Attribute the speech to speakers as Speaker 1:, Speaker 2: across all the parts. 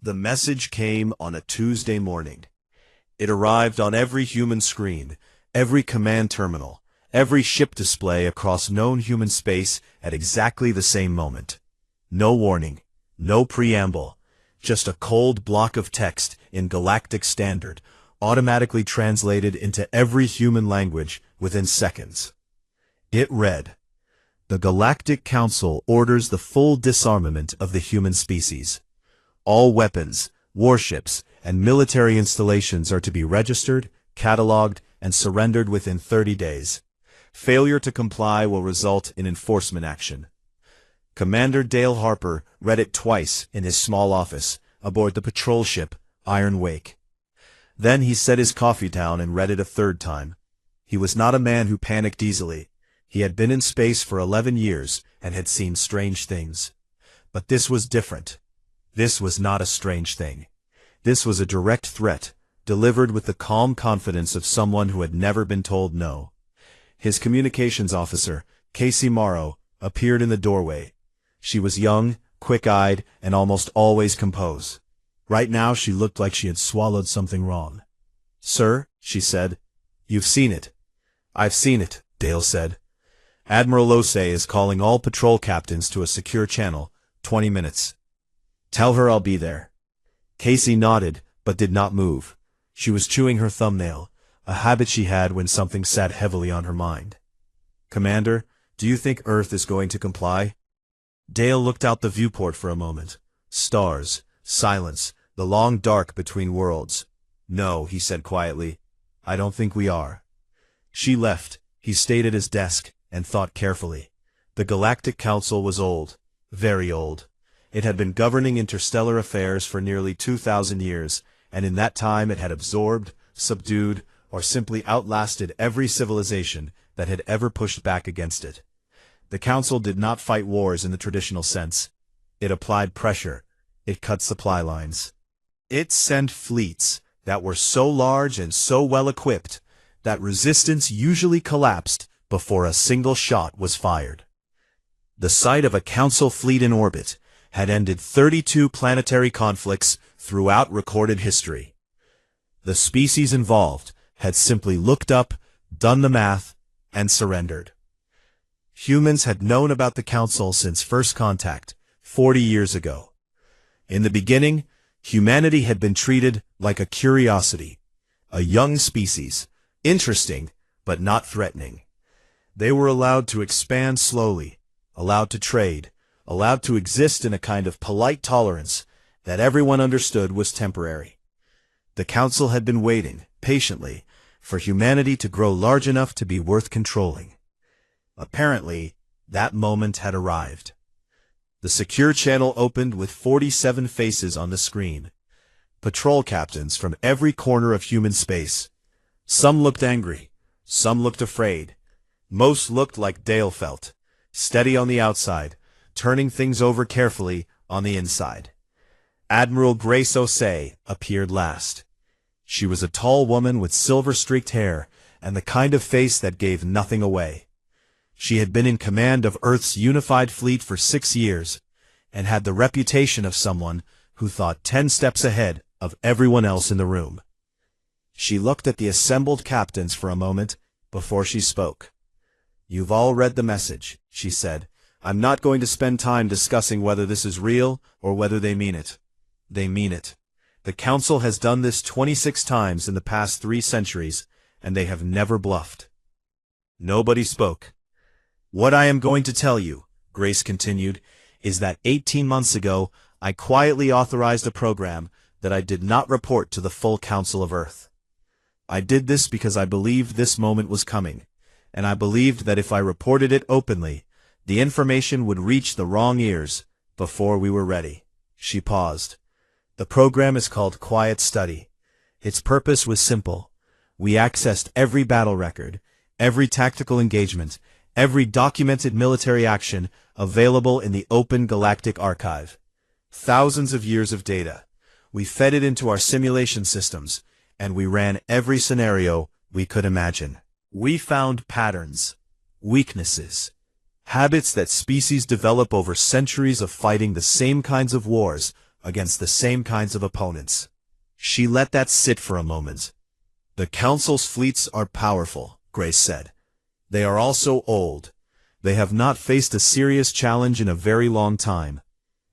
Speaker 1: The message came on a Tuesday morning. It arrived on every human screen, every command terminal, every ship display across known human space at exactly the same moment. No warning, no preamble, just a cold block of text in galactic standard, automatically translated into every human language within seconds. It read, "The Galactic Council orders the full disarmament of the human species. All weapons, warships, and military installations are to be registered, catalogued, and surrendered within 30 days. Failure to comply will result in enforcement action." Commander Dale Harper read it twice in his small office aboard the patrol ship Iron Wake. Then he set his coffee down and read it a third time. He was not a man who panicked easily. He had been in space for 11 years and had seen strange things. But this was different. This was not a strange thing. This was a direct threat, delivered with the calm confidence of someone who had never been told no. His communications officer, Casey Morrow, appeared in the doorway. She was young, quick-eyed, and almost always composed. Right now she looked like she had swallowed something wrong. "Sir," she said, "you've seen it." "I've seen it," Dale said. "Admiral Losey is calling all patrol captains to a secure channel, 20 minutes. Tell her I'll be there." Casey nodded, but did not move. She was chewing her thumbnail, a habit she had when something sat heavily on her mind. "Commander, do you think Earth is going to comply?" Dale looked out the viewport for a moment. Stars, silence, the long dark between worlds. "No," he said quietly. "I don't think we are." She left. He stayed at his desk and thought carefully. The Galactic Council was old, very old. It had been governing interstellar affairs for nearly 2,000 years, and in that time it had absorbed, subdued, or simply outlasted every civilization that had ever pushed back against it. The Council did not fight wars in the traditional sense. It applied pressure. It cut supply lines. It sent fleets that were so large and so well equipped that resistance usually collapsed before a single shot was fired. The sight of a Council fleet in orbit had ended 32 planetary conflicts throughout recorded history. The species involved had simply looked up, done the math, and surrendered. Humans had known about the Council since first contact, 40 years ago. In the beginning, humanity had been treated like a curiosity, a young species, interesting but not threatening. They were allowed to expand slowly, allowed to trade, allowed to exist in a kind of polite tolerance that everyone understood was temporary. The Council had been waiting, patiently, for humanity to grow large enough to be worth controlling. Apparently, that moment had arrived. The secure channel opened with 47 faces on the screen. Patrol captains from every corner of human space. Some looked angry. Some looked afraid. Most looked like Dale felt, steady on the outside, turning things over carefully on the inside. Admiral Grace Osei appeared last. She was a tall woman with silver-streaked hair and the kind of face that gave nothing away. She had been in command of Earth's unified fleet for 6 years and had the reputation of someone who thought 10 steps ahead of everyone else in the room. She looked at the assembled captains for a moment before she spoke. "You've all read the message," she said. "I'm not going to spend time discussing whether this is real or whether they mean it. They mean it. The Council has done this 26 times in the past 3 centuries, and they have never bluffed." Nobody spoke. "What I am going to tell you," Grace continued, "is that 18 months ago I quietly authorized a program that I did not report to the full Council of Earth. I did this because I believed this moment was coming, and I believed that if I reported it openly, the information would reach the wrong ears before we were ready." She paused. "The program is called Quiet Study. Its purpose was simple. We accessed every battle record, every tactical engagement, every documented military action available in the open galactic archive. Thousands of years of data. We fed it into our simulation systems, and we ran every scenario we could imagine. We found patterns, weaknesses, habits that species develop over centuries of fighting the same kinds of wars against the same kinds of opponents. She let that sit for a moment. The Council's fleets are powerful, Grace said. They are also old. They have not faced a serious challenge in a very long time.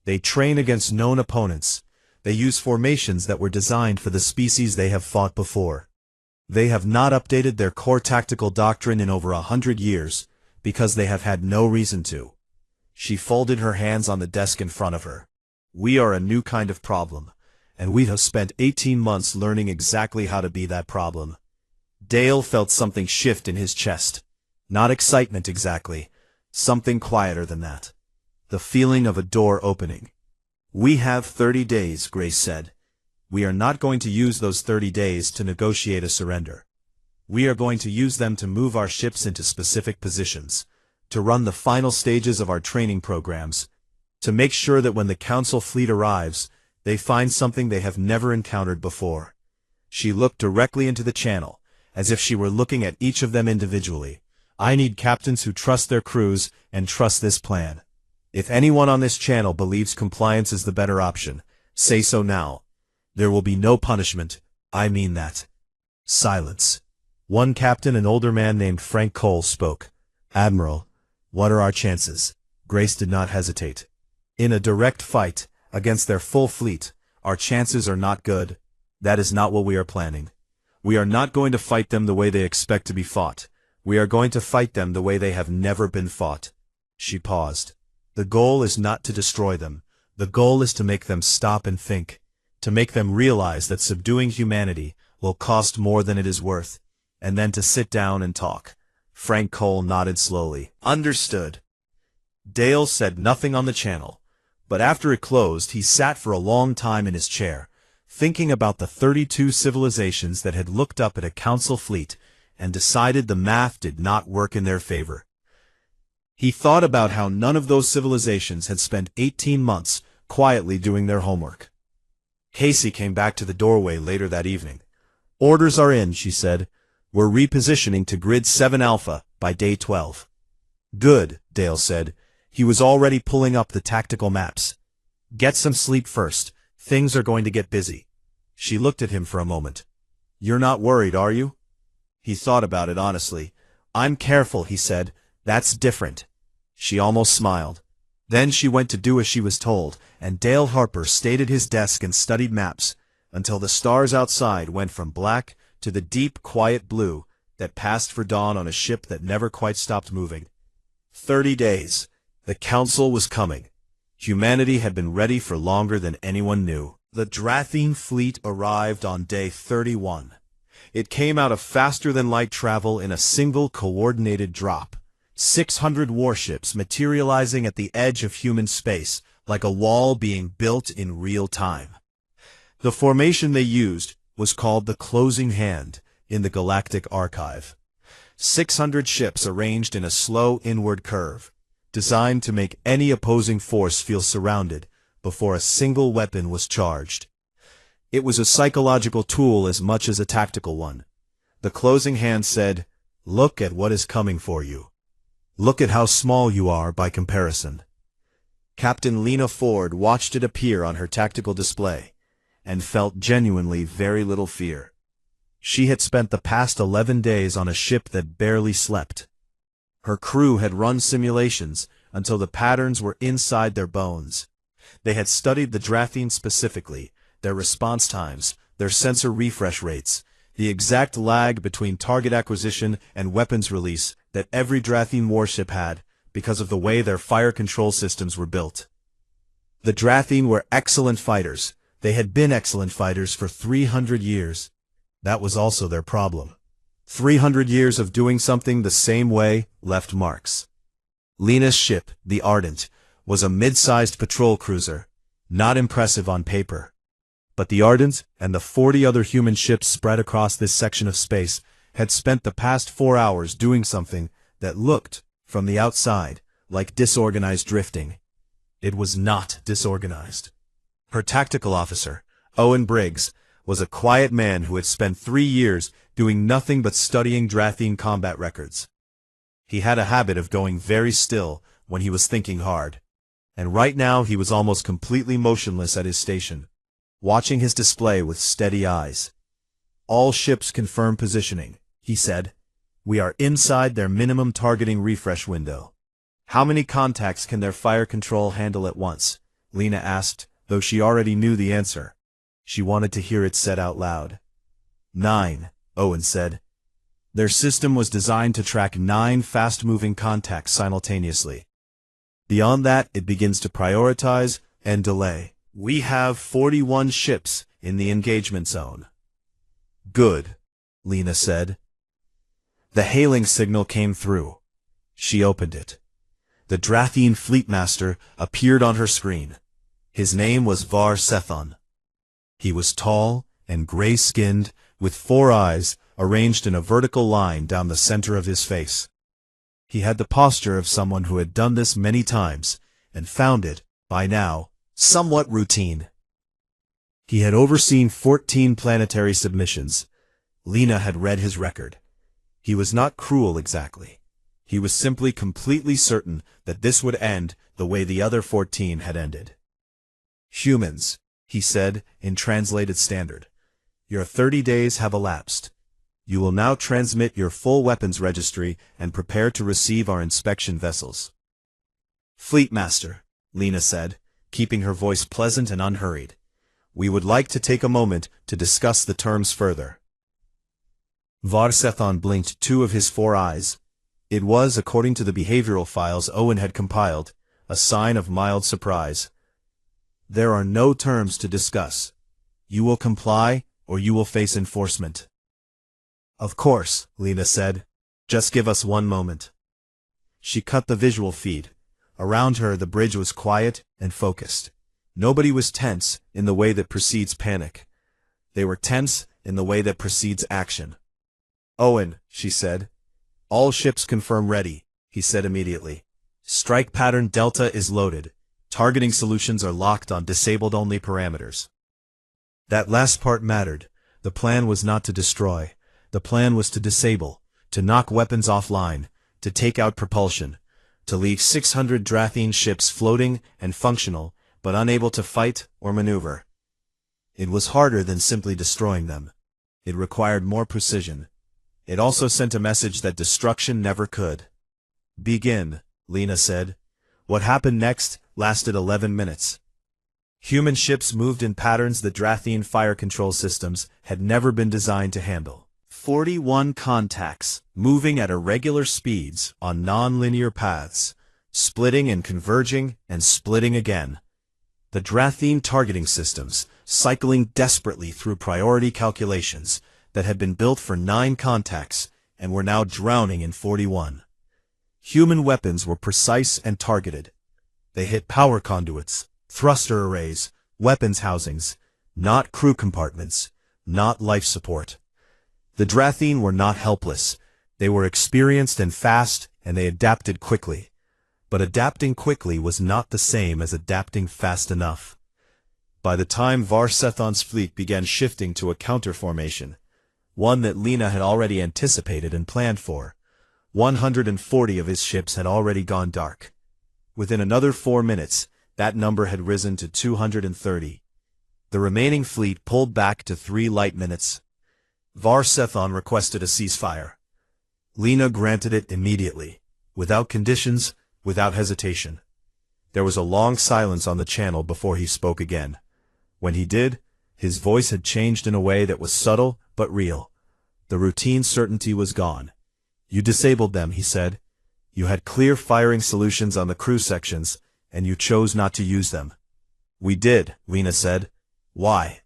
Speaker 1: They train against known opponents. They use formations that were designed for the species they have fought before. They have not updated their core tactical doctrine in over 100 years, because they have had no reason to. She folded her hands on the desk in front of her. We are a new kind of problem, and we have spent 18 months learning exactly how to be that problem. Dale felt something shift in his chest. Not excitement exactly, something quieter than that. The feeling of a door opening. We have 30 days, Grace said. We are not going to use those 30 days to negotiate a surrender. We are going to use them to move our ships into specific positions, to run the final stages of our training programs, to make sure that when the Council fleet arrives, they find something they have never encountered before. She looked directly into the channel, as if she were looking at each of them individually. I need captains who trust their crews and trust this plan. If anyone on this channel believes compliance is the better option, say so now. There will be no punishment. I mean that. Silence. One captain, an older man named Frank Cole, spoke. Admiral, what are our chances? Grace did not hesitate. In a direct fight, against their full fleet, our chances are not good. That is not what we are planning. We are not going to fight them the way they expect to be fought. We are going to fight them the way they have never been fought. She paused. The goal is not to destroy them. The goal is to make them stop and think. To make them realize that subduing humanity will cost more than it is worth. And then to sit down and talk. Frank Cole nodded slowly. Understood. Dale said nothing on the channel. But after it closed, he sat for a long time in his chair, thinking about the 32 civilizations that had looked up at a Council fleet and decided the math did not work in their favor. He thought about how none of those civilizations had spent 18 months quietly doing their homework. Casey came back to the doorway later that evening. Orders are in, she said. We're repositioning to Grid 7 Alpha by day 12. Good, Dale said. He was already pulling up the tactical maps. Get some sleep first. Things are going to get busy. She looked at him for a moment. You're not worried, are you? He thought about it honestly. I'm careful, he said. That's different. She almost smiled. Then she went to do as she was told, and Dale Harper stayed at his desk and studied maps, until the stars outside went from black to the deep, quiet blue that passed for dawn on a ship that never quite stopped moving. 30 days. The Council was coming. Humanity had been ready for longer than anyone knew. The Drathine fleet arrived on day 31. It came out of faster-than-light travel in a single coordinated drop. 600 warships materializing at the edge of human space, like a wall being built in real time. The formation they used was called the Closing Hand in the Galactic Archive. 600 ships arranged in a slow inward curve, designed to make any opposing force feel surrounded before a single weapon was charged. It was a psychological tool as much as a tactical one. The Closing Hand said, "Look at what is coming for you. Look at how small you are by comparison." Captain Lena Ford watched it appear on her tactical display, and felt genuinely very little fear. She had spent the past 11 days on a ship that barely slept. Her crew had run simulations until the patterns were inside their bones. They had studied the Drathine specifically, their response times, their sensor refresh rates, the exact lag between target acquisition and weapons release that every Drathine warship had because of the way their fire control systems were built. The Drathine were excellent fighters. They had been excellent fighters for 300 years. That was also their problem. 300 years of doing something the same way left marks. Lena's ship, the Ardent, was a mid-sized patrol cruiser, not impressive on paper. But the Ardent and the 40 other human ships spread across this section of space had spent the past 4 hours doing something that looked, from the outside, like disorganized drifting. It was not disorganized. Her tactical officer, Owen Briggs, was a quiet man who had spent 3 years doing nothing but studying Drathine combat records. He had a habit of going very still when he was thinking hard. and right now he was almost completely motionless at his station, watching his display with steady eyes. "All ships confirm positioning," he said. "We are inside their minimum targeting refresh window." "How many contacts can their fire control handle at once?" Lena asked, though she already knew the answer. She wanted to hear it said out loud. 9, Owen said. Their system was designed to track 9 fast-moving contacts simultaneously. Beyond that, it begins to prioritize and delay. "We have 41 ships in the engagement zone." "Good," Lena said. The hailing signal came through. She opened it. The Drathian Fleetmaster appeared on her screen. His name was Var Sethon. He was tall and gray-skinned, with 4 eyes arranged in a vertical line down the center of his face. He had the posture of someone who had done this many times and found it, by now, somewhat routine. He had overseen 14 planetary submissions. Lena had read his record. He was not cruel exactly. He was simply completely certain that this would end the way the other 14 had ended. "Humans," he said in translated standard, "your 30 days have elapsed. You will now transmit your full weapons registry and prepare to receive our inspection vessels." "Fleetmaster," Lena said, keeping her voice pleasant and unhurried, "we would like to take a moment to discuss the terms further." Var Sethon blinked 2 of his 4 eyes. It was, according to the behavioral files Owen had compiled, a sign of mild surprise. "There are no terms to discuss. You will comply, or you will face enforcement." "Of course," Lena said. "Just give us one moment." She cut the visual feed. Around her, the bridge was quiet and focused. Nobody was tense in the way that precedes panic. They were tense in the way that precedes action. "Owen," she said. "All ships confirm ready," he said immediately. "Strike pattern Delta is loaded. Targeting solutions are locked on disabled-only parameters." That last part mattered. The plan was not to destroy. The plan was to disable, to knock weapons offline, to take out propulsion, to leave 600 Drathian ships floating and functional, but unable to fight or maneuver. It was harder than simply destroying them. It required more precision. It also sent a message that destruction never could. "Begin," Lena said. What happened next lasted 11 minutes. Human ships moved in patterns the Drathian fire control systems had never been designed to handle. 41 contacts, moving at irregular speeds on non-linear paths, splitting and converging and splitting again. The Drathian targeting systems, cycling desperately through priority calculations that had been built for 9 contacts and were now drowning in 41. Human weapons were precise and targeted. They hit power conduits, thruster arrays, weapons housings, not crew compartments, not life support. The Drathian were not helpless. They were experienced and fast, and they adapted quickly. But adapting quickly was not the same as adapting fast enough. By the time Var Sethon's fleet began shifting to a counter-formation, one that Lena had already anticipated and planned for, 140 of his ships had already gone dark. Within another 4 minutes, that number had risen to 230. The remaining fleet pulled back to 3 light minutes. Var Sethon requested a ceasefire. Lena granted it immediately, without conditions, without hesitation. There was a long silence on the channel before he spoke again. When he did, his voice had changed in a way that was subtle but real. The routine certainty was gone. "You disabled them," he said. "You had clear firing solutions on the crew sections, and you chose not to use them." "We did," Lena said. "Why?"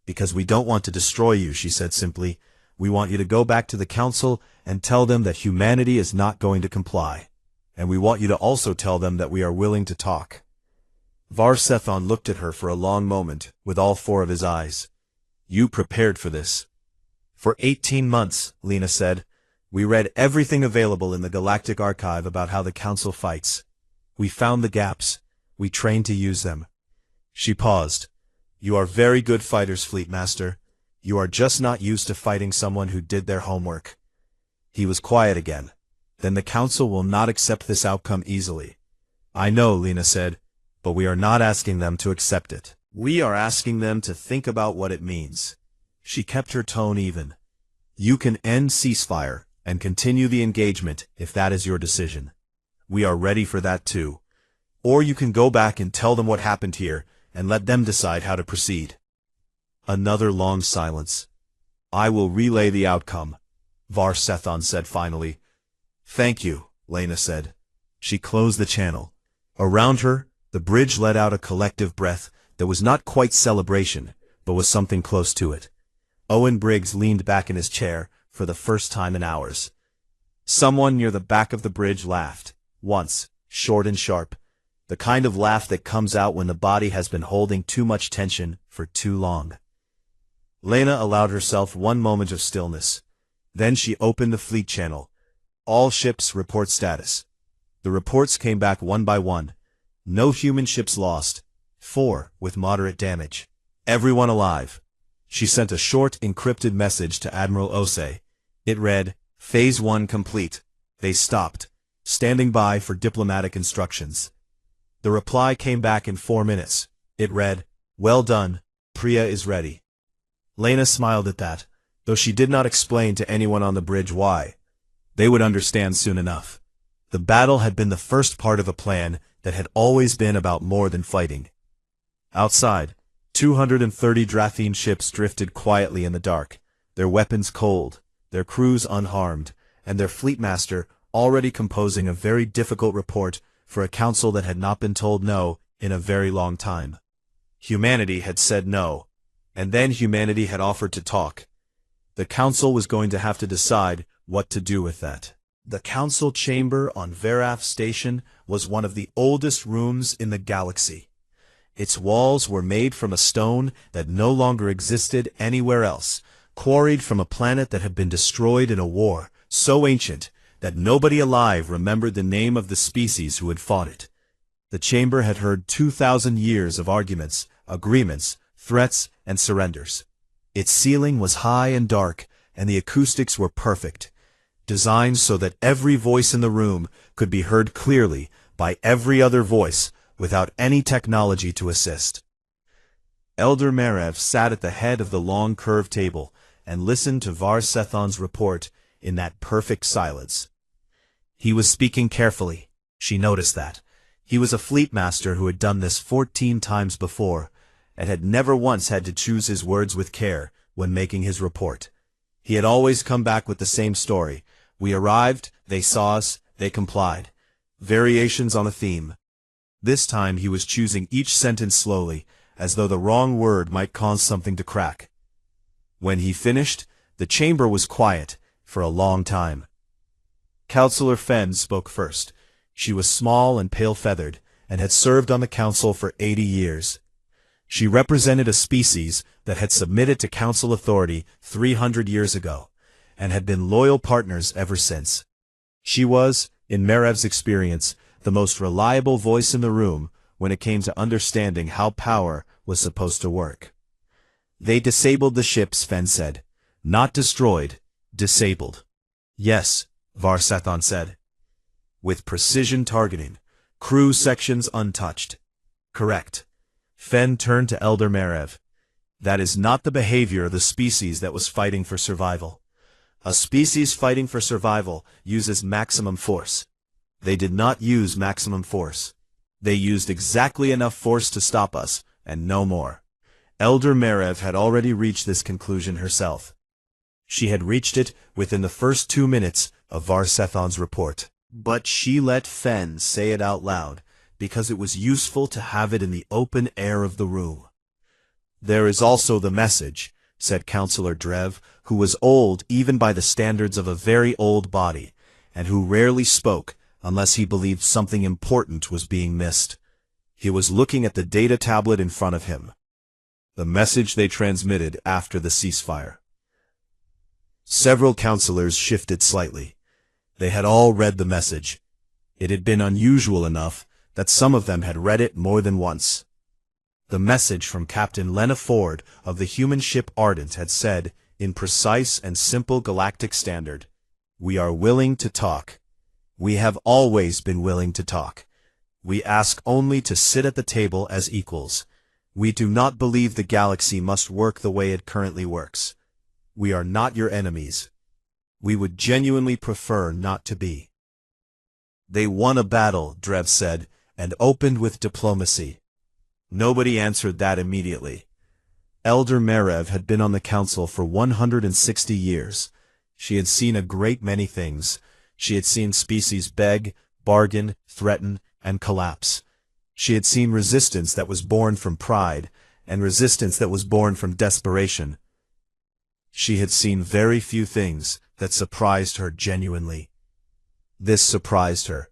Speaker 1: "Because we don't want to destroy you," she said simply. "We want you to go back to the Council and tell them that humanity is not going to comply. And we want you to also tell them that we are willing to talk." Var Sethon looked at her for a long moment, with all 4 of his eyes. "You prepared for this." "For 18 months, Lena said. "We read everything available in the Galactic Archive about how the Council fights. We found the gaps. We trained to use them." She paused. "You are very good fighters, Fleetmaster. You are just not used to fighting someone who did their homework." He was quiet again. "Then the Council will not accept this outcome easily." "I know," Lena said. but we are not asking them to accept it. We are asking them to think about what it means. She kept her tone even. You can end ceasefire and continue the engagement if that is your decision. We are ready for that too. Or you can go back and tell them what happened here and let them decide how to proceed. Another long silence. I will relay the outcome, Var-Sethon said finally. Thank you, Lena said. She closed the channel. Around her, the bridge let out a collective breath that was not quite celebration, but was something close to it. Owen Briggs leaned back in his chair for the first time in hours. Someone near the back of the bridge laughed, once, short and sharp, the kind of laugh that comes out when the body has been holding too much tension for too long. Lena allowed herself one moment of stillness. Then she opened the fleet channel. All ships report status. The reports came back one by one. No human ships lost. 4 with moderate damage. Everyone alive. She sent a short, encrypted message to Admiral Osei. It read, Phase 1 complete. They stopped, standing by for diplomatic instructions. The reply came back in 4 minutes. It read, Well done, Priya is ready. Lena smiled at that, though she did not explain to anyone on the bridge why. They would understand soon enough. The battle had been the first part of a plan that had always been about more than fighting. Outside, 230 Drathene ships drifted quietly in the dark, their weapons cold, their crews unharmed, and their fleetmaster already composing a very difficult report for a council that had not been told no in a very long time. Humanity had said no, and then humanity had offered to talk. The council was going to have to decide what to do with that. The council chamber on Veraf Station was one of the oldest rooms in the galaxy. Its walls were made from a stone that no longer existed anywhere else, quarried from a planet that had been destroyed in a war so ancient that nobody alive remembered the name of the species who had fought it. The chamber had heard 2,000 years of arguments, agreements, threats, and surrenders. Its ceiling was high and dark, and the acoustics were perfect, designed so that every voice in the room could be heard clearly by every other voice without any technology to assist. Elder Merev sat at the head of the long curved table and listened to Var-Sethon's report in that perfect silence. He was speaking carefully. She noticed that. He was a fleet master who had done this 14 times before, and had never once had to choose his words with care when making his report. He had always come back with the same story. We arrived, they saw us, they complied. Variations on a theme. This time he was choosing each sentence slowly, as though the wrong word might cause something to crack. When he finished, the chamber was quiet for a long time. Councillor Fenn spoke first. She was small and pale-feathered, and had served on the council for 80 years. She represented a species that had submitted to council authority 300 years ago, and had been loyal partners ever since. She was, in Merev's experience, the most reliable voice in the room when it came to understanding how power was supposed to work. They disabled the ships, Fenn said. Not destroyed, disabled. Yes, Var-Sethon said. With precision targeting, crew sections untouched. Correct. Fenn turned to Elder Merev. That is not the behavior of the species that was fighting for survival. A species fighting for survival uses maximum force. They did not use maximum force. They used exactly enough force to stop us, and no more. Elder Merev had already reached this conclusion herself. She had reached it within the first 2 minutes of Var-Sethon's report. But she let Fenn say it out loud, because it was useful to have it in the open air of the room. There is also the message, said Councillor Drev, who was old even by the standards of a very old body, and who rarely spoke unless he believed something important was being missed. He was looking at the data tablet in front of him. The message they transmitted after the ceasefire. Several councillors shifted slightly. They had all read the message. It had been unusual enough that some of them had read it more than once. The message from Captain Lena Ford of the human ship Ardent had said, in precise and simple galactic standard, "We are willing to talk. We have always been willing to talk. We ask only to sit at the table as equals. We do not believe the galaxy must work the way it currently works. We are not your enemies. We would genuinely prefer not to be. They won a battle, Drev said, and opened with diplomacy. Nobody answered that immediately. Elder Merev had been on the council for 160 years. She had seen a great many things. She had seen species beg, bargain, threaten, and collapse. She had seen resistance that was born from pride, and resistance that was born from desperation. She had seen very few things that surprised her genuinely. This surprised her.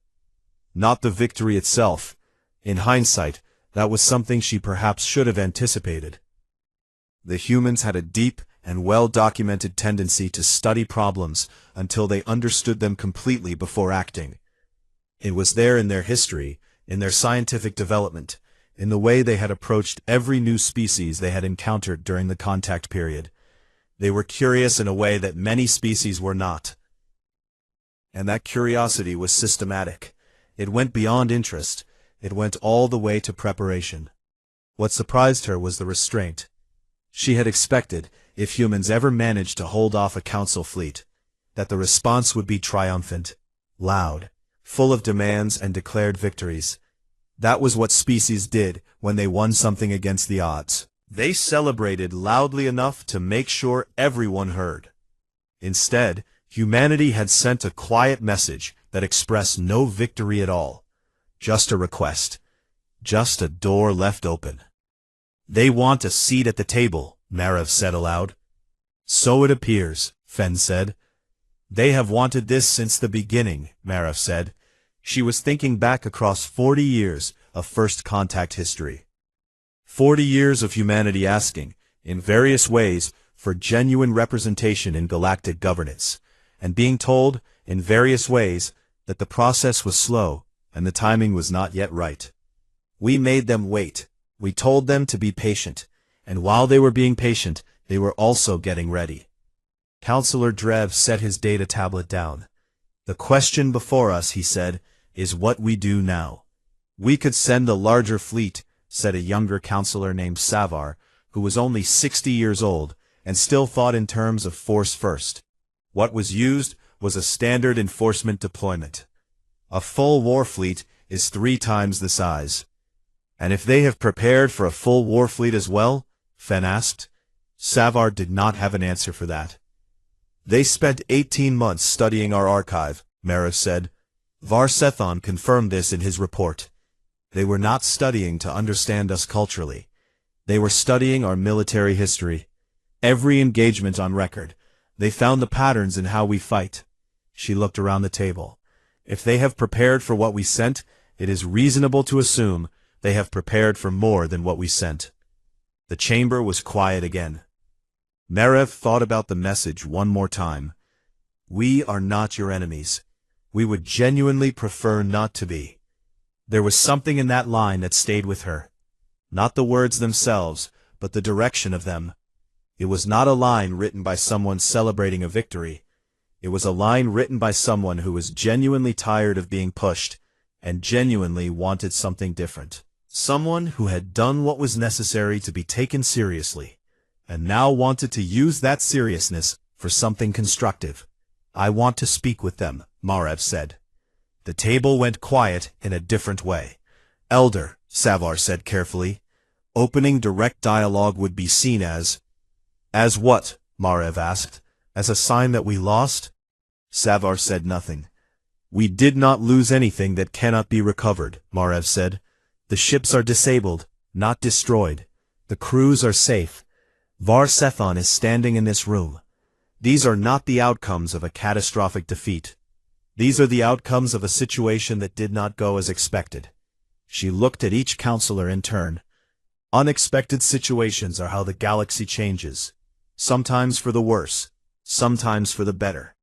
Speaker 1: Not the victory itself. In hindsight, that was something she perhaps should have anticipated. The humans had a deep and well-documented tendency to study problems until they understood them completely before acting. It was there in their history, in their scientific development, in the way they had approached every new species they had encountered during the contact period. They were curious in a way that many species were not. And that curiosity was systematic. It went beyond interest. It went all the way to preparation. What surprised her was the restraint. She had expected, if humans ever managed to hold off a council fleet, that the response would be triumphant, loud, full of demands and declared victories. That was what species did when they won something against the odds. They celebrated loudly enough to make sure everyone heard. Instead, humanity had sent a quiet message that expressed no victory at all. Just a request. Just a door left open. They want a seat at the table, Merev said aloud. So it appears, Fen said. They have wanted this since the beginning, Merev said. She was thinking back across 40 years of first contact history. 40 years of humanity asking, in various ways, for genuine representation in galactic governance, and being told, in various ways, that the process was slow and the timing was not yet right. We made them wait. We told them to be patient, and while they were being patient, they were also getting ready. Counselor Drev set his data tablet down. The question before us, he said, is what we do now. We could send a larger fleet, said a younger counselor named Savar, who was only 60 years old, and still thought in terms of force first. What was used was a standard enforcement deployment. A full war fleet is 3 times the size. And if they have prepared for a full war fleet as well? Fen asked. Savar did not have an answer for that. They spent 18 months studying our archive, Merev said. Varsethon confirmed this in his report. They were not studying to understand us culturally. They were studying our military history. Every engagement on record. They found the patterns in how we fight. She looked around the table. If they have prepared for what we sent, it is reasonable to assume they have prepared for more than what we sent. The chamber was quiet again. Merev thought about the message one more time. We are not your enemies. We would genuinely prefer not to be. There was something in that line that stayed with her. Not the words themselves, but the direction of them. It was not a line written by someone celebrating a victory. It was a line written by someone who was genuinely tired of being pushed, and genuinely wanted something different. Someone who had done what was necessary to be taken seriously, and now wanted to use that seriousness for something constructive. I want to speak with them, Merev said. The table went quiet in a different way. Elder, Savar said carefully, opening direct dialogue would be seen as what? Merev asked. As a sign that we lost? Savar said nothing. We did not lose anything that cannot be recovered, Merev said. The ships are disabled, not destroyed. The crews are safe. Varsethon is standing in this room. These are not the outcomes of a catastrophic defeat. These are the outcomes of a situation that did not go as expected. She looked at each counselor in turn. Unexpected situations are how the galaxy changes. Sometimes for the worse, sometimes for the better.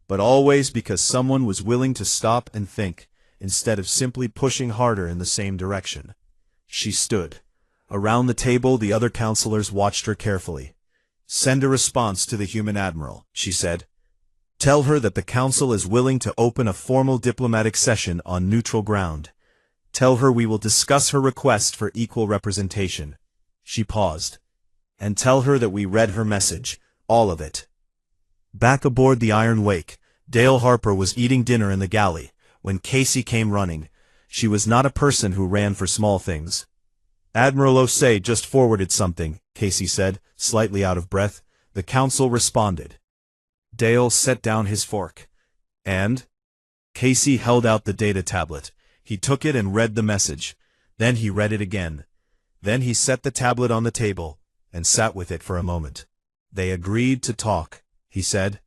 Speaker 1: But always because someone was willing to stop and think, instead of simply pushing harder in the same direction. She stood. Around the table the other counselors watched her carefully. Send a response to the human admiral, she said. Tell her that the council is willing to open a formal diplomatic session on neutral ground. Tell her we will discuss her request for equal representation. She paused. And tell her that we read her message, all of it. Back aboard the Iron Wake, Dale Harper was eating dinner in the galley, when Casey came running. She was not a person who ran for small things. Admiral Osei just forwarded something, Casey said, slightly out of breath. The council responded. Dale set down his fork. And? Casey held out the data tablet. He took it and read the message. Then he read it again. Then he set the tablet on the table, and sat with it for a moment. They agreed to talk, he said.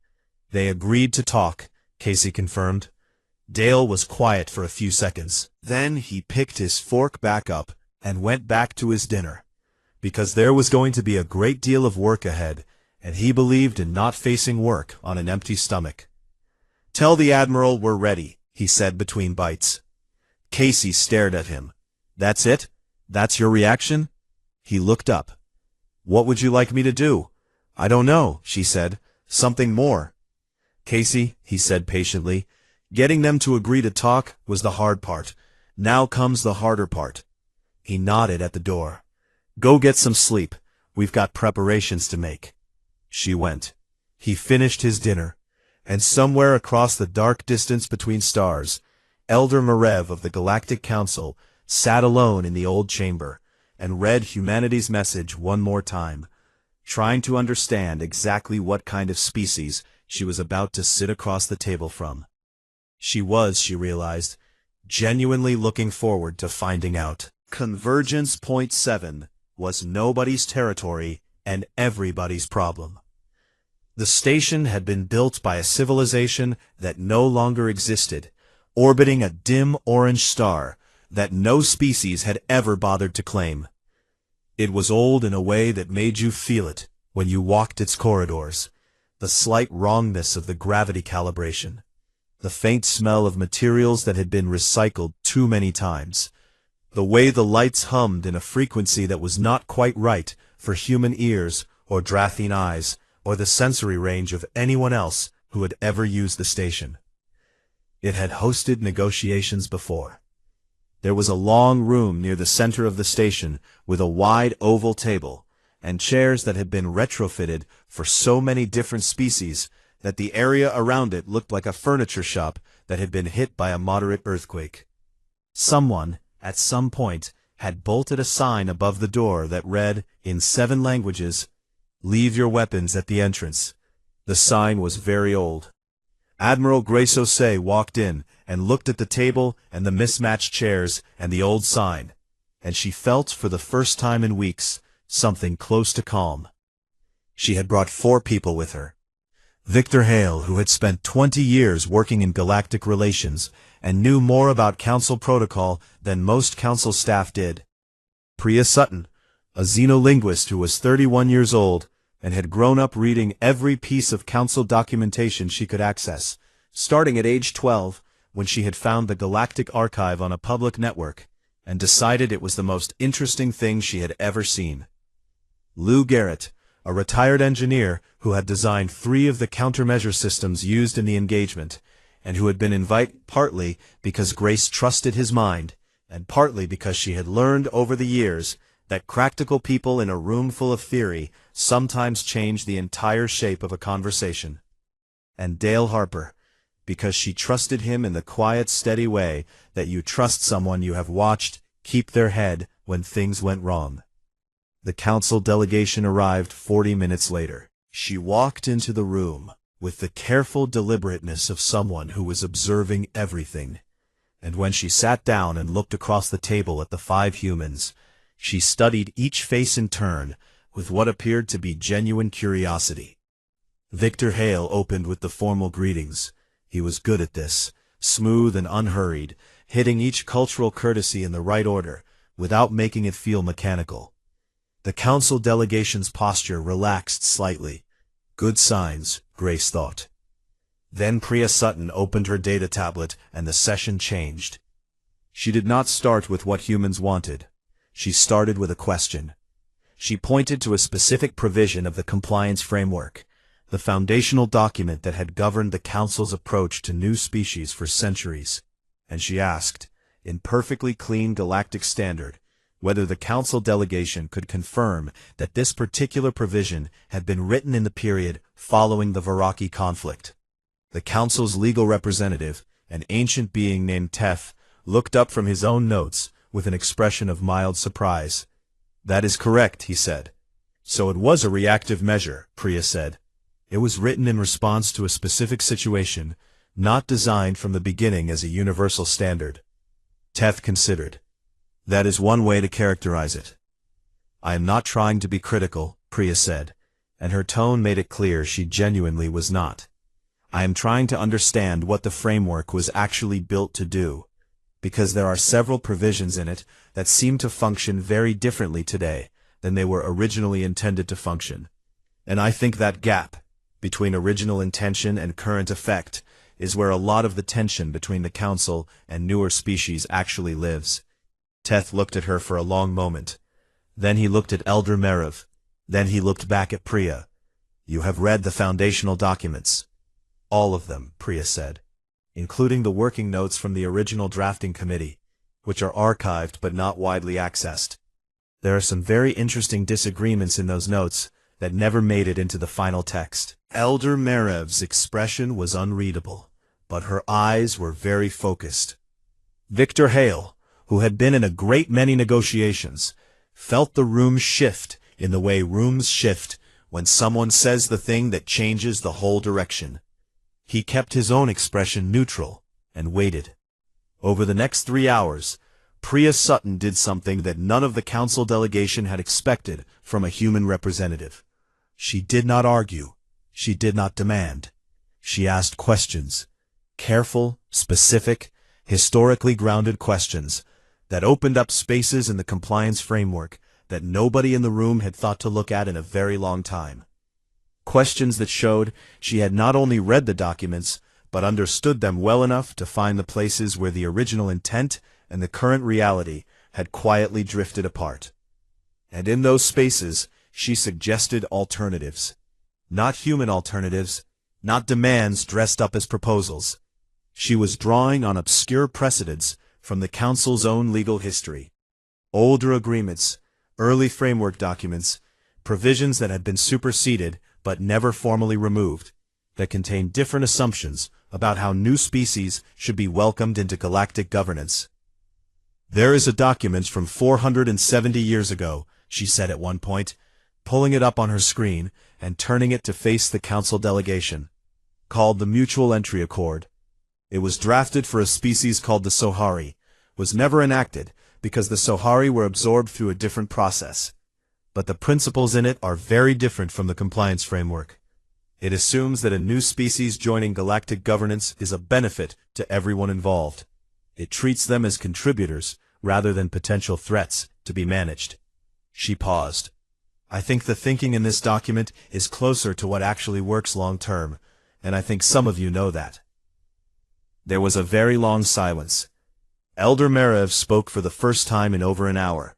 Speaker 1: They agreed to talk, Casey confirmed. Dale was quiet for a few seconds. Then he picked his fork back up and went back to his dinner. Because there was going to be a great deal of work ahead, and he believed in not facing work on an empty stomach. Tell the Admiral we're ready, he said between bites. Casey stared at him. That's it? That's your reaction? He looked up. What would you like me to do? I don't know, she said. Something more. Casey, he said patiently, getting them to agree to talk was the hard part. Now comes the harder part. He nodded at the door. Go get some sleep. We've got preparations to make. She went. He finished his dinner. And somewhere across the dark distance between stars, Elder Merev of the Galactic Council sat alone in the old chamber and read humanity's message one more time, trying to understand exactly what kind of species she was about to sit across the table from. She realized, genuinely looking forward to finding out. Convergence Point 7 was nobody's territory and everybody's problem. The station had been built by a civilization that no longer existed, orbiting a dim orange star that no species had ever bothered to claim. It was old in a way that made you feel it when you walked its corridors, the slight wrongness of the gravity calibration, the faint smell of materials that had been recycled too many times, the way the lights hummed in a frequency that was not quite right for human ears or Drathine eyes, or the sensory range of anyone else who had ever used the station. It had hosted negotiations before. There was a long room near the center of the station with a wide oval table and chairs that had been retrofitted for so many different species that the area around it looked like a furniture shop that had been hit by a moderate earthquake. Someone, at some point, had bolted a sign above the door that read, in 7 languages, "Leave your weapons at the entrance." The sign was very old. Admiral Grace Osei walked in and looked at the table and the mismatched chairs and the old sign, and she felt for the first time in weeks something close to calm. She had brought 4 people with her. Victor Hale, who had spent 20 years working in galactic relations and knew more about Council protocol than most Council staff did. Priya Sutton, a xenolinguist who was 31 years old and had grown up reading every piece of Council documentation she could access, starting at age 12 when she had found the Galactic Archive on a public network and decided it was the most interesting thing she had ever seen. Lou Garrett, a retired engineer who had designed 3 of the countermeasure systems used in the engagement, and who had been invited partly because Grace trusted his mind, and partly because she had learned over the years that practical people in a room full of theory sometimes change the entire shape of a conversation. And Dale Harper, because she trusted him in the quiet, steady way that you trust someone you have watched keep their head when things went wrong. The Council delegation arrived 40 minutes later. She walked into the room with the careful deliberateness of someone who was observing everything, and when she sat down and looked across the table at the 5 humans, she studied each face in turn with what appeared to be genuine curiosity. Victor Hale opened with the formal greetings. He was good at this, smooth and unhurried, hitting each cultural courtesy in the right order, without making it feel mechanical. The Council delegation's posture relaxed slightly. Good signs, Grace thought. Then Priya Sutton opened her data tablet and the session changed. She did not start with what humans wanted. She started with a question. She pointed to a specific provision of the compliance framework, the foundational document that had governed the Council's approach to new species for centuries, and she asked, in perfectly clean galactic standard, whether the council delegation could confirm that this particular provision had been written in the period following the Varaki conflict. The council's legal representative, an ancient being named Teth, looked up from his own notes with an expression of mild surprise. "That is correct," he said. "So it was a reactive measure," Priya said. "It was written in response to a specific situation, not designed from the beginning as a universal standard." Teth considered. "That is one way to characterize it." "I am not trying to be critical," Priya said, and her tone made it clear she genuinely was not. "I am trying to understand what the framework was actually built to do, because there are several provisions in it that seem to function very differently today than they were originally intended to function. And I think that gap between original intention and current effect is where a lot of the tension between the Council and newer species actually lives." Teth looked at her for a long moment. Then he looked at Elder Merev. Then he looked back at Priya. "You have read the foundational documents." "All of them," Priya said, "including the working notes from the original drafting committee, which are archived but not widely accessed. There are some very interesting disagreements in those notes that never made it into the final text." Elder Merev's expression was unreadable, but her eyes were very focused. Victor Hale, who had been in a great many negotiations, felt the room shift in the way rooms shift when someone says the thing that changes the whole direction. He kept his own expression neutral and waited. Over the next 3 hours, Priya Sutton did something that none of the council delegation had expected from a human representative. She did not argue. She did not demand. She asked questions. Careful, specific, historically grounded questions that opened up spaces in the compliance framework that nobody in the room had thought to look at in a very long time. Questions that showed she had not only read the documents, but understood them well enough to find the places where the original intent and the current reality had quietly drifted apart. And in those spaces, she suggested alternatives. Not human alternatives, not demands dressed up as proposals. She was drawing on obscure precedents from the Council's own legal history. Older agreements, early framework documents, provisions that had been superseded but never formally removed, that contained different assumptions about how new species should be welcomed into galactic governance. "There is a document from 470 years ago," she said at one point, pulling it up on her screen and turning it to face the council delegation, called the Mutual Entry Accord. It was drafted for a species called the Sohari, was never enacted because the Sohari were absorbed through a different process. But the principles in it are very different from the compliance framework. It assumes that a new species joining galactic governance is a benefit to everyone involved. It treats them as contributors rather than potential threats to be managed. She paused. "I think the thinking in this document is closer to what actually works long-term, and I think some of you know that." There was a very long silence. Elder Merev spoke for the first time in over an hour.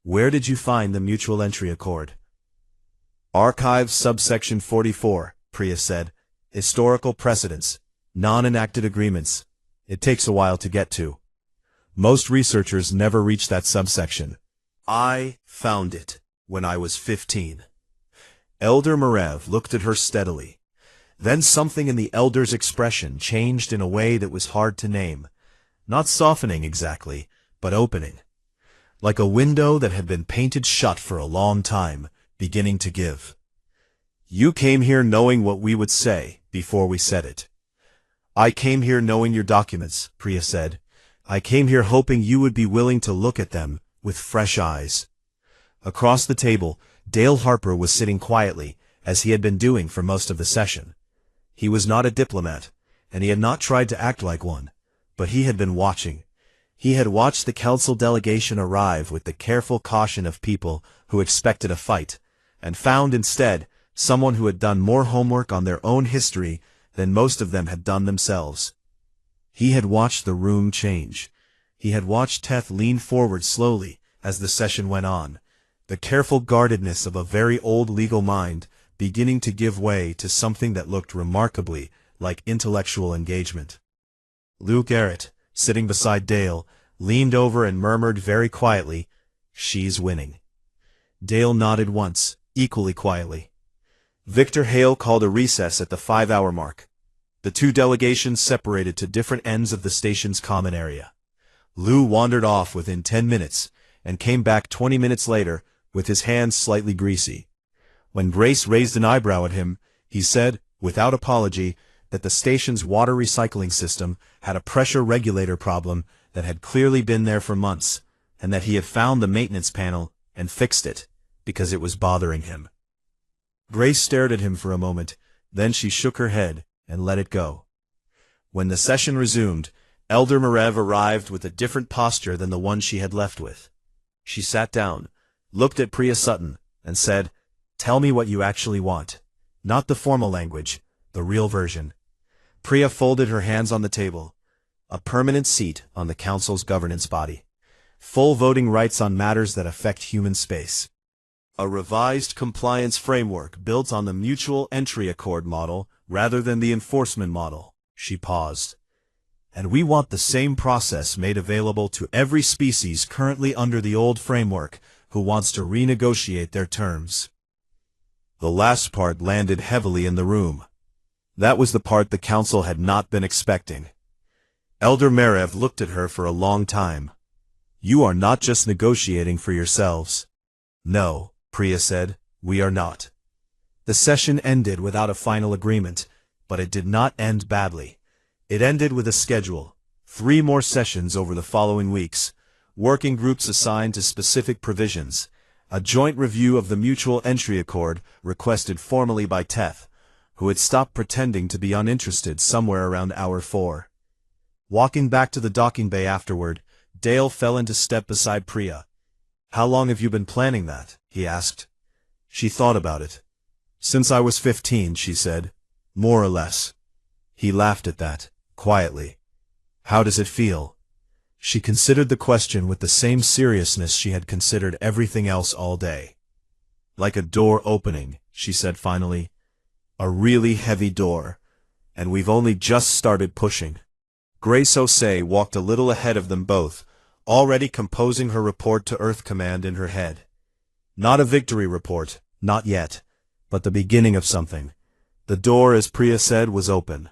Speaker 1: "Where did you find the Mutual Entry Accord?" "Archives subsection 44, Priya said. "Historical precedents, non-enacted agreements. It takes a while to get to. Most researchers never reach that subsection. I found it when I was 15. Elder Merev looked at her steadily. Then something in the elder's expression changed in a way that was hard to name. Not softening exactly, but opening. Like a window that had been painted shut for a long time, beginning to give. "You came here knowing what we would say before we said it." "I came here knowing your documents," Priya said. "I came here hoping you would be willing to look at them with fresh eyes." Across the table, Dale Harper was sitting quietly, as he had been doing for most of the session. He was not a diplomat, and he had not tried to act like one, but he had been watching. He had watched the council delegation arrive with the careful caution of people who expected a fight, and found instead someone who had done more homework on their own history than most of them had done themselves. He had watched the room change. He had watched Teth lean forward slowly as the session went on, the careful guardedness of a very old legal mind beginning to give way to something that looked remarkably like intellectual engagement. Luke Garrett, sitting beside Dale, leaned over and murmured very quietly, "She's winning." Dale nodded once, equally quietly. Victor Hale called a recess at the 5-hour mark. The two delegations separated to different ends of the station's common area. Lou wandered off within 10 minutes, and came back 20 minutes later, with his hands slightly greasy. When Grace raised an eyebrow at him, he said, without apology, that the station's water recycling system had a pressure regulator problem that had clearly been there for months, and that he had found the maintenance panel and fixed it, because it was bothering him. Grace stared at him for a moment, then she shook her head and let it go. When the session resumed, Elder Merev arrived with a different posture than the one she had left with. She sat down, looked at Priya Sutton, and said, "Tell me what you actually want. Not the formal language, the real version." Priya folded her hands on the table. A permanent seat on the council's governance body. Full voting rights on matters that affect human space. A revised compliance framework built on the mutual entry accord model rather than the enforcement model. She paused. And we want the same process made available to every species currently under the old framework who wants to renegotiate their terms. The last part landed heavily in the room. That was the part the council had not been expecting. Elder Merev looked at her for a long time. "You are not just negotiating for yourselves." "No," Priya said, "we are not." The session ended without a final agreement, but it did not end badly. It ended with a schedule, 3 more sessions over the following weeks, working groups assigned to specific provisions, a joint review of the mutual entry accord requested formally by Teth, who had stopped pretending to be uninterested somewhere around hour 4. Walking back to the docking bay afterward, Dale fell into step beside Priya. "How long have you been planning that?" he asked. She thought about it. "Since I was 15, she said. "More or less." He laughed at that, quietly. "How does it feel?" She considered the question with the same seriousness she had considered everything else all day. "Like a door opening," she said finally. "A really heavy door. And we've only just started pushing." Grace Osei walked a little ahead of them both, already composing her report to Earth Command in her head. Not a victory report, not yet, but the beginning of something. The door, as Priya said, was open.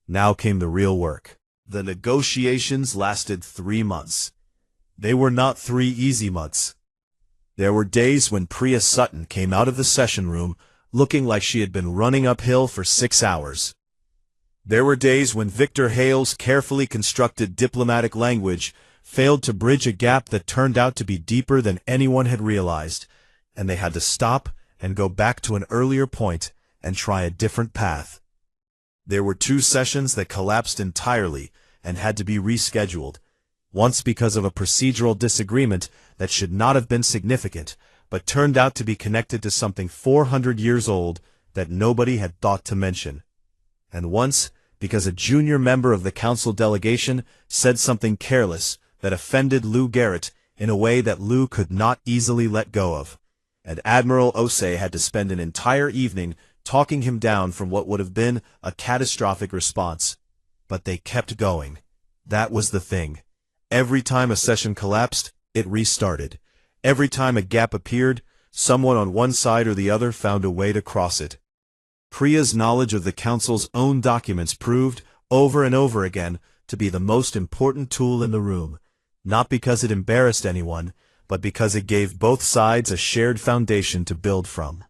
Speaker 1: Now came the real work. The negotiations lasted 3 months. They were not 3 easy months. There were days when Priya Sutton came out of the session room looking like she had been running uphill for 6 hours. There were days when Victor Hale's carefully constructed diplomatic language failed to bridge a gap that turned out to be deeper than anyone had realized, and they had to stop and go back to an earlier point and try a different path. There were 2 sessions that collapsed entirely and had to be rescheduled, once because of a procedural disagreement that should not have been significant, but turned out to be connected to something 400 years old that nobody had thought to mention, and once because a junior member of the council delegation said something careless that offended Lou Garrett in a way that Lou could not easily let go of, and Admiral Osei had to spend an entire evening talking him down from what would have been a catastrophic response. But they kept going. That was the thing. Every time a session collapsed, it restarted. Every time a gap appeared, someone on one side or the other found a way to cross it. Priya's knowledge of the council's own documents proved, over and over again, to be the most important tool in the room, not because it embarrassed anyone, but because it gave both sides a shared foundation to build from.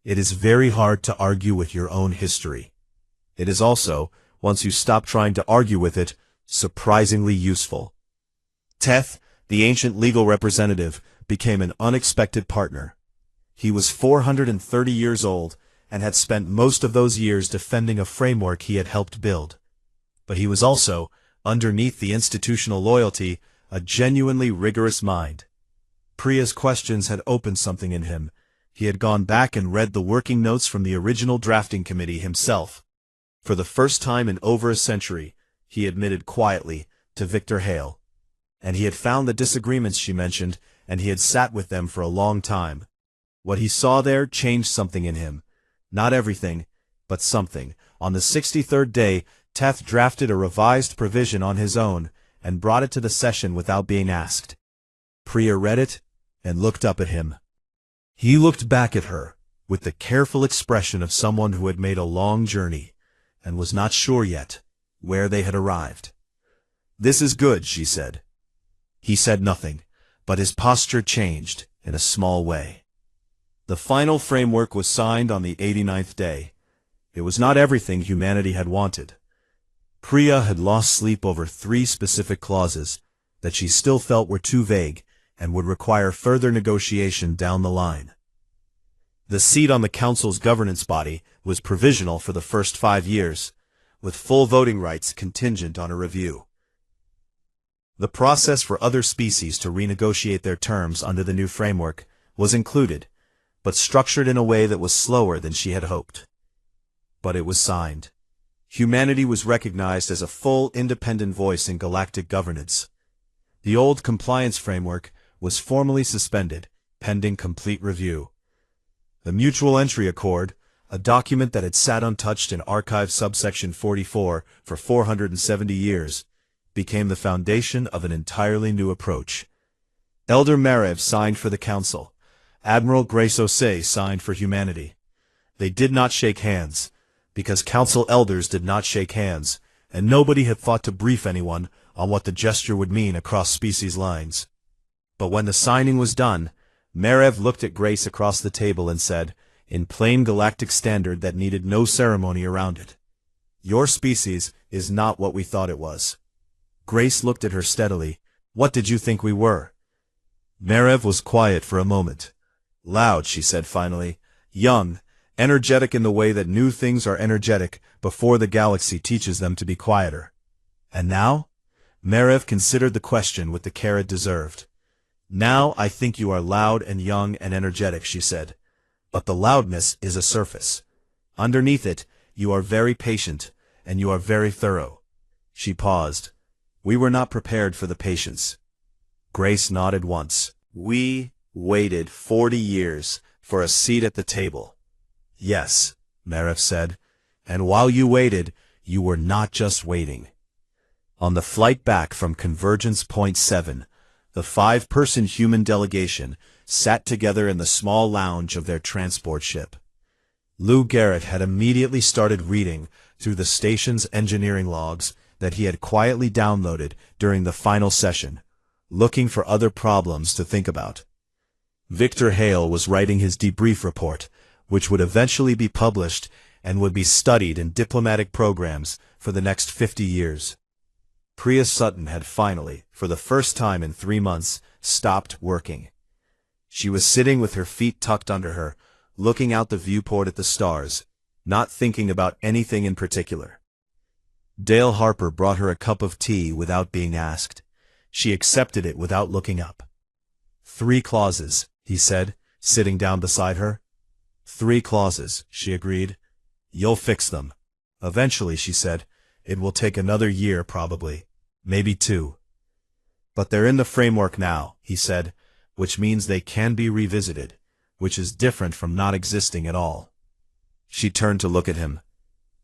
Speaker 1: It is very hard to argue with your own history. It is also, once you stop trying to argue with it, surprisingly useful. Teth, the ancient legal representative, became an unexpected partner. He was 430 years old and had spent most of those years defending a framework he had helped build. But he was also, underneath the institutional loyalty, a genuinely rigorous mind. Priya's questions had opened something in him. He had gone back and read the working notes from the original drafting committee himself. For the first time in over a century, he admitted quietly to Victor Hale. And he had found the disagreements she mentioned, and he had sat with them for a long time. What he saw there changed something in him. Not everything, but something. On the 63rd day, Teth drafted a revised provision on his own, and brought it to the session without being asked. Priya read it and looked up at him. He looked back at her with the careful expression of someone who had made a long journey and was not sure yet where they had arrived. "This is good," she said. He said nothing, but his posture changed in a small way. The final framework was signed on the 89th day. It was not everything humanity had wanted. Priya had lost sleep over 3 specific clauses that she still felt were too vague and would require further negotiation down the line. The seat on the council's governance body was provisional for the first 5 years, with full voting rights contingent on a review. The process for other species to renegotiate their terms under the new framework was included, but structured in a way that was slower than she had hoped. But it was signed. Humanity was recognized as a full, independent voice in galactic governance. The old compliance framework was formally suspended, pending complete review. The Mutual Entry Accord, a document that had sat untouched in Archive Subsection 44 for 470 years, became the foundation of an entirely new approach. Elder Merev signed for the Council. Admiral Grace Osei signed for humanity. They did not shake hands, because Council elders did not shake hands, and nobody had thought to brief anyone on what the gesture would mean across species lines. But when the signing was done, Merev looked at Grace across the table and said, in plain galactic standard that needed no ceremony around it, "Your species is not what we thought it was." Grace looked at her steadily. "What did you think we were?" Merev was quiet for a moment. "Loud," she said finally. "Young, energetic in the way that new things are energetic before the galaxy teaches them to be quieter." "And now?" Merev considered the question with the care it deserved. "Now I think you are loud and young and energetic," she said. "But the loudness is a surface. Underneath it, you are very patient, and you are very thorough." She paused. "We were not prepared for the patience." Grace nodded once. "We waited 40 years for a seat at the table." "Yes," Merev said, "and while you waited, you were not just waiting." On the flight back from Convergence Point 7, the 5-person human delegation sat together in the small lounge of their transport ship. Lou Garrett had immediately started reading through the station's engineering logs that he had quietly downloaded during the final session, looking for other problems to think about. Victor Hale was writing his debrief report, which would eventually be published and would be studied in diplomatic programs for the next 50 years. Priya Sutton had finally, for the first time in 3 months, stopped working. She was sitting with her feet tucked under her, looking out the viewport at the stars, not thinking about anything in particular. Dale Harper brought her a cup of tea without being asked. She accepted it without looking up. 3 clauses, he said, sitting down beside her. 3 clauses, she agreed. "You'll fix them." "Eventually," she said. "It will take another year, probably. Maybe 2. "But they're in the framework now," he said, "which means they can be revisited, which is different from not existing at all." She turned to look at him.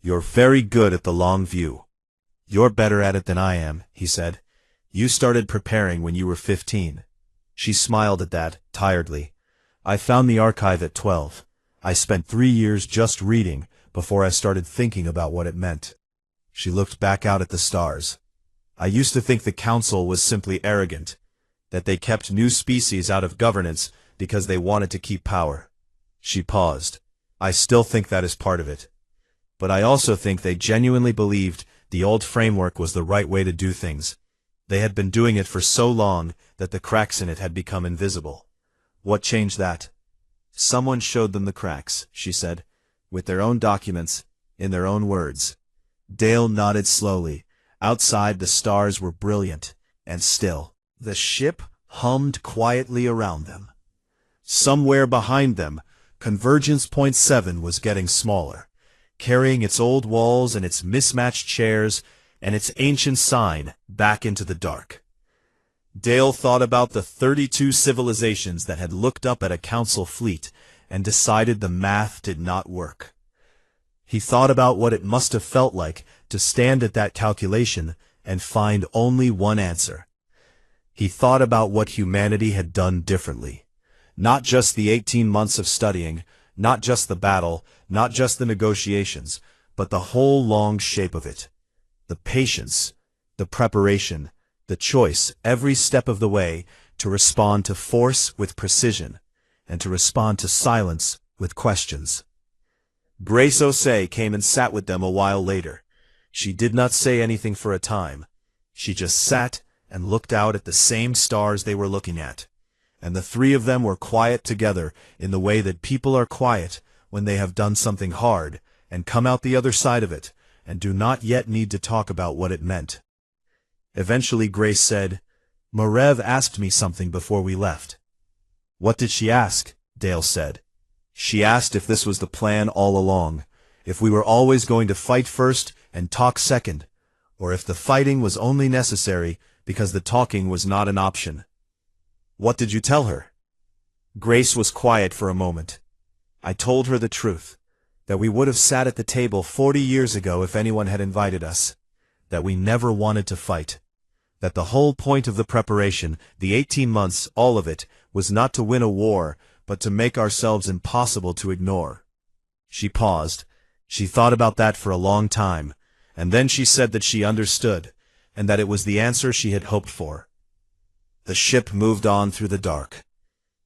Speaker 1: "You're very good at the long view." "You're better at it than I am," he said. "You started preparing when you were 15. She smiled at that, tiredly. "I found the archive at 12. I spent 3 years just reading before I started thinking about what it meant." She looked back out at the stars. "I used to think the council was simply arrogant, that they kept new species out of governance because they wanted to keep power." She paused. "I still think that is part of it. But I also think they genuinely believed the old framework was the right way to do things. They had been doing it for so long that the cracks in it had become invisible." "What changed that?" "Someone showed them the cracks," she said, "with their own documents, in their own words." Dale nodded slowly. Outside the stars were brilliant and still. The ship hummed quietly around them. Somewhere behind them, Convergence Point 7 was getting smaller, carrying its old walls and its mismatched chairs and its ancient sign back into the dark. Dale thought about the 32 civilizations that had looked up at a council fleet and decided the math did not work. He thought about what it must have felt like to stand at that calculation and find only one answer. He thought about what humanity had done differently. Not just the 18 months of studying, not just the battle, not just the negotiations, but the whole long shape of it. The patience, the preparation, the choice, every step of the way, to respond to force with precision, and to respond to silence with questions. Grace Osei came and sat with them a while later. She did not say anything for a time. She just sat and looked out at the same stars they were looking at. And the three of them were quiet together in the way that people are quiet when they have done something hard and come out the other side of it and do not yet need to talk about what it meant. Eventually Grace said, "Marev asked me something before we left." "What did she ask?" Dale said. "She asked if this was the plan all along, if we were always going to fight first and talk second, or if the fighting was only necessary because the talking was not an option." "What did you tell her?" Grace was quiet for a moment. "I told her the truth, that we would have sat at the table 40 years ago if anyone had invited us, that we never wanted to fight, that the whole point of the preparation, the 18 months, all of it, was not to win a war, but to make ourselves impossible to ignore." She paused. She thought about that for a long time, and then she said that she understood, and that it was the answer she had hoped for. The ship moved on through the dark.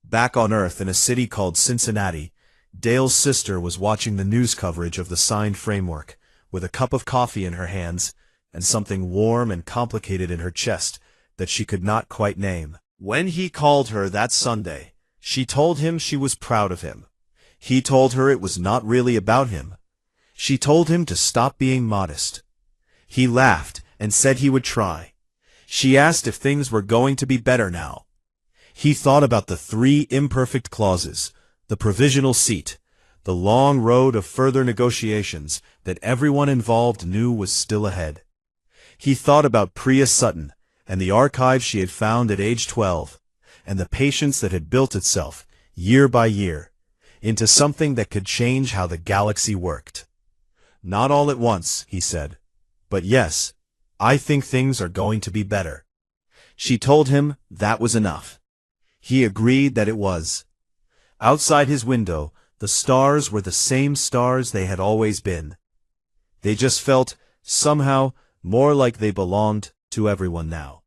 Speaker 1: Back on Earth in a city called Cincinnati, Dale's sister was watching the news coverage of the signed framework, with a cup of coffee in her hands, and something warm and complicated in her chest that she could not quite name. When he called her that Sunday, she told him she was proud of him. He told her it was not really about him. She told him to stop being modest. He laughed and said he would try. She asked if things were going to be better now. He thought about the 3 imperfect clauses, the provisional seat, the long road of further negotiations that everyone involved knew was still ahead. He thought about Priya Sutton and the archive she had found at age 12, and the patience that had built itself, year by year, into something that could change how the galaxy worked. "Not all at once," he said, "but yes, I think things are going to be better." She told him that was enough. He agreed that it was. Outside his window, the stars were the same stars they had always been. They just felt, somehow, more like they belonged to everyone now.